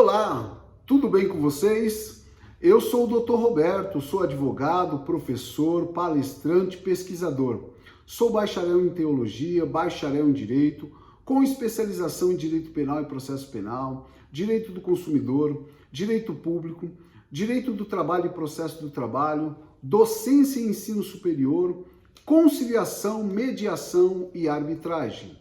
Olá, tudo bem com vocês? Eu sou o Dr. Roberto, sou advogado, professor, palestrante, pesquisador. Sou bacharel em teologia, bacharel em direito, com especialização em direito penal e processo penal, direito do consumidor, direito público, direito do trabalho e processo do trabalho, docência e ensino superior, conciliação, mediação e arbitragem.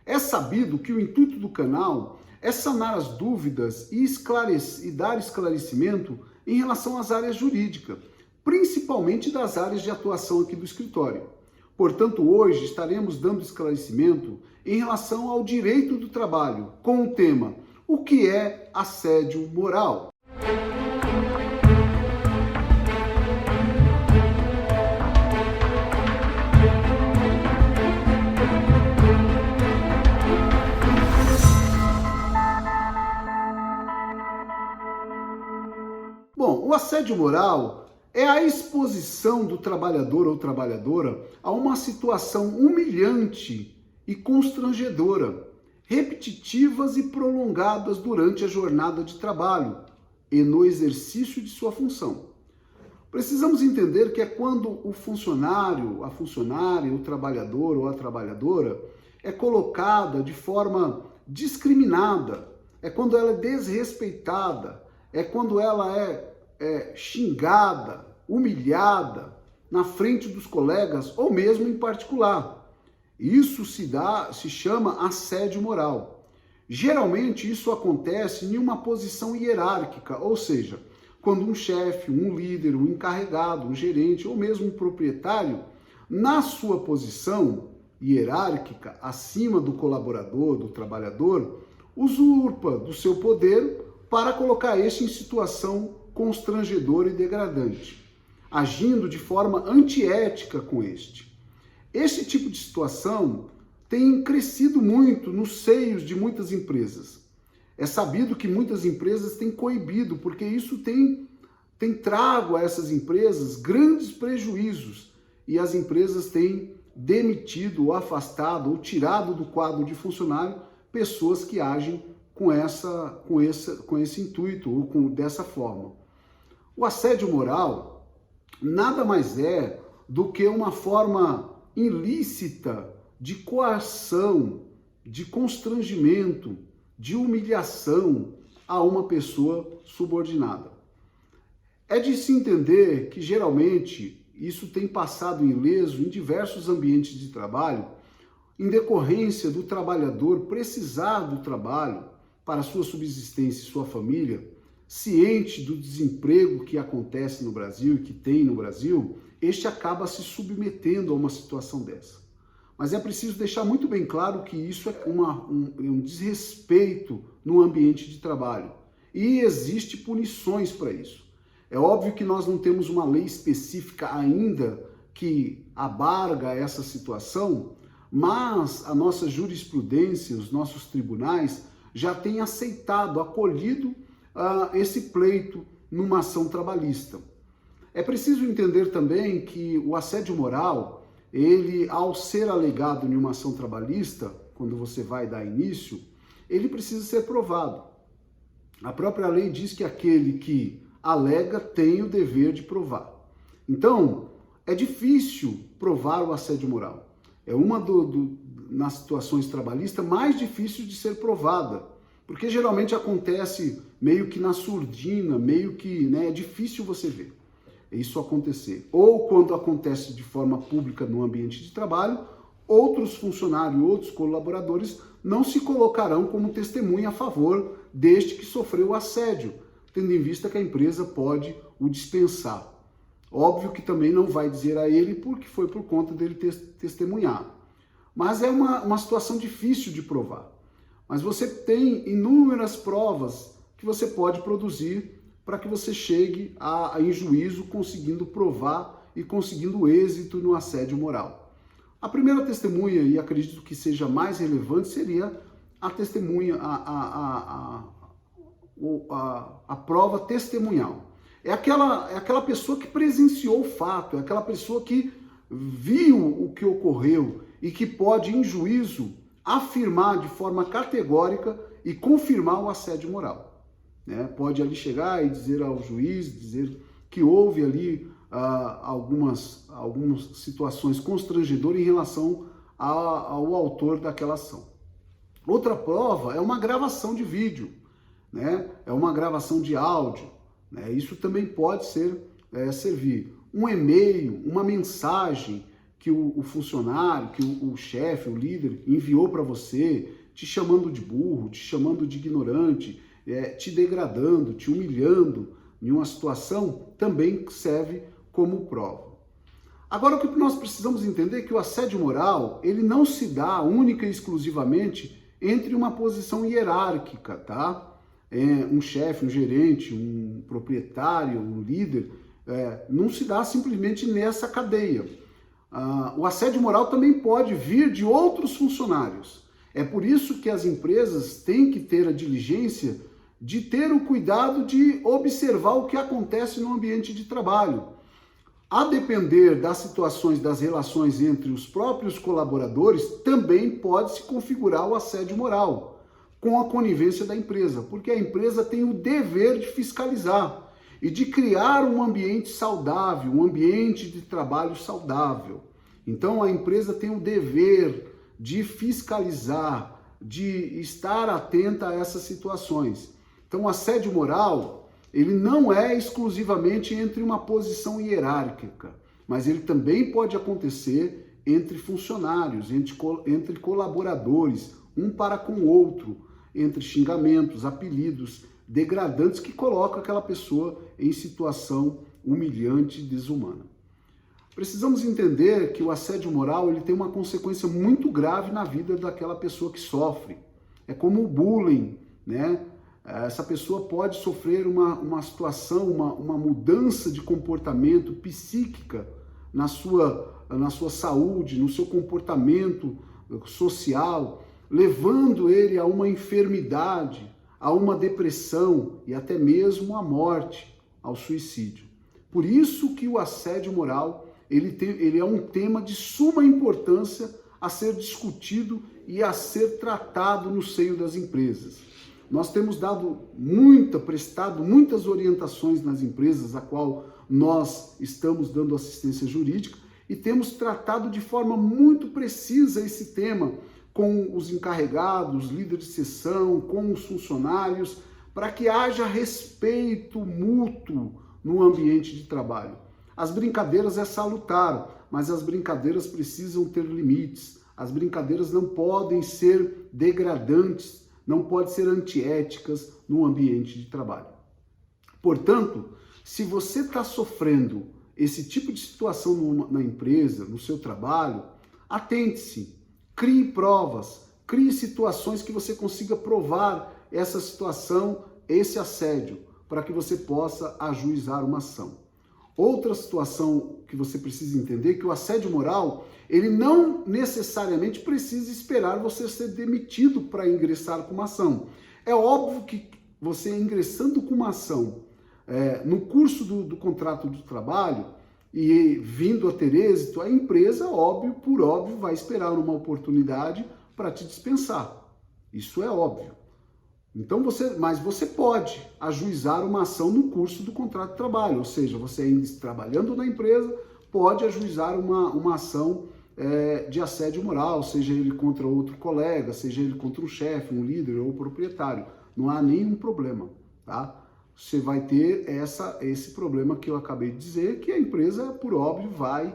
É sabido que o intuito do canal é sanar as dúvidas e dar esclarecimento em relação às áreas jurídicas, principalmente das áreas de atuação aqui do escritório. Portanto, hoje estaremos dando esclarecimento em relação ao direito do trabalho, com o tema O que é assédio moral? Bom, o assédio moral é a exposição do trabalhador ou trabalhadora a uma situação humilhante e constrangedora, repetitivas e prolongadas durante a jornada de trabalho e no exercício de sua função. Precisamos entender que é quando o funcionário, a funcionária, o trabalhador ou a trabalhadora é colocada de forma discriminada, é quando ela é desrespeitada, é quando ela é xingada, humilhada na frente dos colegas ou mesmo em particular. Isso se chama assédio moral. Geralmente isso acontece em uma posição hierárquica, ou seja, quando um chefe, um líder, um encarregado, um gerente ou mesmo um proprietário, na sua posição hierárquica, acima do colaborador, do trabalhador, usurpa do seu poder para colocar este em situação constrangedora e degradante, agindo de forma antiética com este. Este tipo de situação tem crescido muito nos seios de muitas empresas. É sabido que muitas empresas têm coibido, porque isso tem trago a essas empresas grandes prejuízos e as empresas têm demitido, ou afastado, ou tirado do quadro de funcionário pessoas que agem com esse intuito ou dessa forma. O assédio moral nada mais é do que uma forma ilícita de coação, de constrangimento, de humilhação a uma pessoa subordinada. É de se entender que geralmente isso tem passado ileso em diversos ambientes de trabalho, em decorrência do trabalhador precisar do trabalho para sua subsistência e sua família, ciente do desemprego que acontece no Brasil e que tem no Brasil, este acaba se submetendo a uma situação dessa. Mas é preciso deixar muito bem claro que isso é um desrespeito no ambiente de trabalho e existe punições para isso. É óbvio que nós não temos uma lei específica ainda que abarga essa situação, mas a nossa jurisprudência, os nossos tribunais já têm aceitado, acolhido esse pleito numa ação trabalhista. É preciso entender também que o assédio moral, ele, ao ser alegado em uma ação trabalhista, quando você vai dar início, ele precisa ser provado. A própria lei diz que aquele que alega tem o dever de provar. Então, é difícil provar o assédio moral. É uma nas situações trabalhistas mais difícil de ser provada, porque geralmente acontece meio que na surdina, meio que é difícil você ver isso acontecer. Ou quando acontece de forma pública no ambiente de trabalho, outros funcionários, outros colaboradores não se colocarão como testemunha a favor deste que sofreu o assédio, tendo em vista que a empresa pode o dispensar. Óbvio que também não vai dizer a ele porque foi por conta dele testemunhar. Mas é uma situação difícil de provar. Mas você tem inúmeras provas que você pode produzir para que você chegue em juízo conseguindo provar e conseguindo êxito no assédio moral. A primeira testemunha, e acredito que seja mais relevante, seria a testemunha, a prova testemunhal. É aquela pessoa que presenciou o fato, é aquela pessoa que viu o que ocorreu e que pode, em juízo, afirmar de forma categórica e confirmar o assédio moral. né? Pode ali chegar e dizer ao juiz, dizer que houve ali algumas situações constrangedoras em relação ao autor daquela ação. Outra prova é uma gravação de vídeo, né? É uma gravação de áudio, né? Isso também pode servir. Um e-mail, uma mensagem que o funcionário, que o chefe, o líder enviou para você, te chamando de burro, te chamando de ignorante, te degradando, te humilhando em uma situação, também serve como prova. Agora, o que nós precisamos entender é que o assédio moral, ele não se dá única e exclusivamente entre uma posição hierárquica, tá? Um chefe, um gerente, um proprietário, um líder, não se dá simplesmente nessa cadeia. O assédio moral também pode vir de outros funcionários. É por isso que as empresas têm que ter a diligência de ter o cuidado de observar o que acontece no ambiente de trabalho. A depender das situações, das relações entre os próprios colaboradores, também pode se configurar o assédio moral, com a conivência da empresa, porque a empresa tem o dever de fiscalizar e de criar um ambiente saudável, um ambiente de trabalho saudável. Então a empresa tem o dever de fiscalizar, de estar atenta a essas situações. Então o assédio moral, ele não é exclusivamente entre uma posição hierárquica, mas ele também pode acontecer entre funcionários, entre colaboradores, um para com o outro, entre xingamentos, apelidos, degradantes que colocam aquela pessoa em situação humilhante e desumana. Precisamos entender que o assédio moral ele tem uma consequência muito grave na vida daquela pessoa que sofre. É como o bullying, né? Essa pessoa pode sofrer uma situação, uma mudança de comportamento psíquica na sua saúde, no seu comportamento social, levando ele a uma enfermidade, a uma depressão e até mesmo à morte, ao suicídio. Por isso que o assédio moral ele é um tema de suma importância a ser discutido e a ser tratado no seio das empresas. Nós temos prestado muitas orientações nas empresas a qual nós estamos dando assistência jurídica e temos tratado de forma muito precisa esse tema com os encarregados, líderes de seção, com os funcionários, para que haja respeito mútuo no ambiente de trabalho. As brincadeiras é salutar, mas as brincadeiras precisam ter limites. As brincadeiras não podem ser degradantes, não podem ser antiéticas no ambiente de trabalho. Portanto, se você está sofrendo esse tipo de situação na empresa, no seu trabalho, atente-se, crie provas, crie situações que você consiga provar essa situação, esse assédio, para que você possa ajuizar uma ação. Outra situação que você precisa entender é que o assédio moral, ele não necessariamente precisa esperar você ser demitido para ingressar com uma ação. É óbvio que você ingressando com uma ação no curso do contrato de trabalho e vindo a ter êxito, a empresa, por óbvio, vai esperar uma oportunidade para te dispensar. Isso é óbvio. Então mas você pode ajuizar uma ação no curso do contrato de trabalho, ou seja, você ainda trabalhando na empresa, pode ajuizar uma ação de assédio moral, seja ele contra outro colega, seja ele contra um chefe, um líder ou proprietário. Não há nenhum problema, tá? Você vai ter esse problema que eu acabei de dizer, que a empresa, por óbvio, vai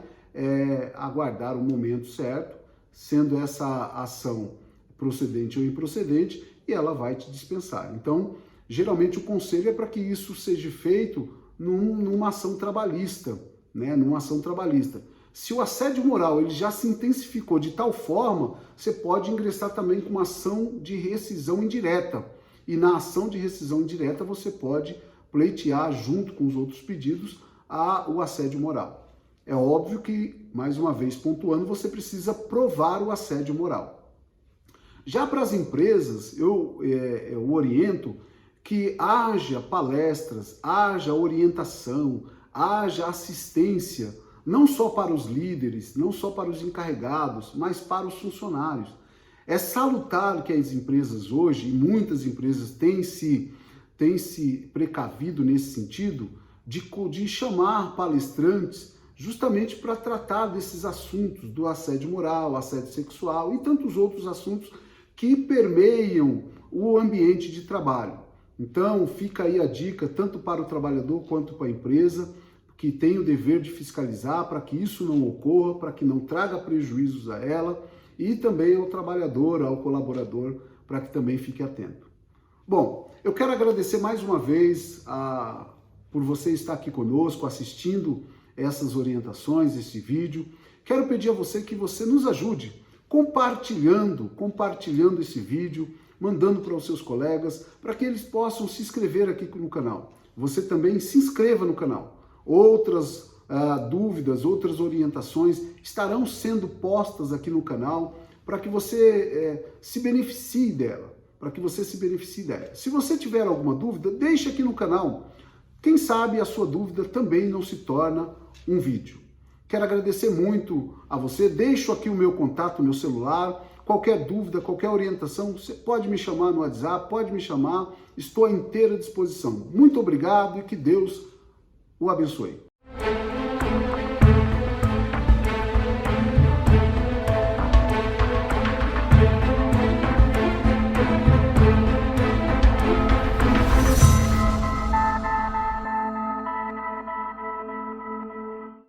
aguardar o momento certo, sendo essa ação procedente ou improcedente, e ela vai te dispensar. Então, geralmente o conselho é para que isso seja feito numa ação trabalhista, né? Numa ação trabalhista. Se o assédio moral ele já se intensificou de tal forma, você pode ingressar também com uma ação de rescisão indireta. E na ação de rescisão indireta você pode pleitear junto com os outros pedidos o assédio moral. É óbvio que, mais uma vez pontuando, você precisa provar o assédio moral. Já para as empresas, eu oriento que haja palestras, haja orientação, haja assistência, não só para os líderes, não só para os encarregados, mas para os funcionários. É salutar que as empresas hoje, e muitas empresas têm se tem se precavido nesse sentido de chamar palestrantes justamente para tratar desses assuntos do assédio moral, assédio sexual e tantos outros assuntos que permeiam o ambiente de trabalho. Então, fica aí a dica tanto para o trabalhador quanto para a empresa, que tem o dever de fiscalizar para que isso não ocorra, para que não traga prejuízos a ela, e também ao trabalhador, ao colaborador, para que também fique atento. Bom, eu quero agradecer mais uma vez por você estar aqui conosco, assistindo essas orientações, esse vídeo. Quero pedir a você que você nos ajude compartilhando esse vídeo, mandando para os seus colegas, para que eles possam se inscrever aqui no canal. Você também se inscreva no canal. Outras dúvidas, outras orientações estarão sendo postas aqui no canal para que você se beneficie dela. Se você tiver alguma dúvida, deixe aqui no canal. Quem sabe a sua dúvida também não se torna um vídeo. Quero agradecer muito a você. Deixo aqui o meu contato, meu celular. Qualquer dúvida, qualquer orientação, você pode me chamar no WhatsApp, pode me chamar. Estou à inteira disposição. Muito obrigado e que Deus o abençoe.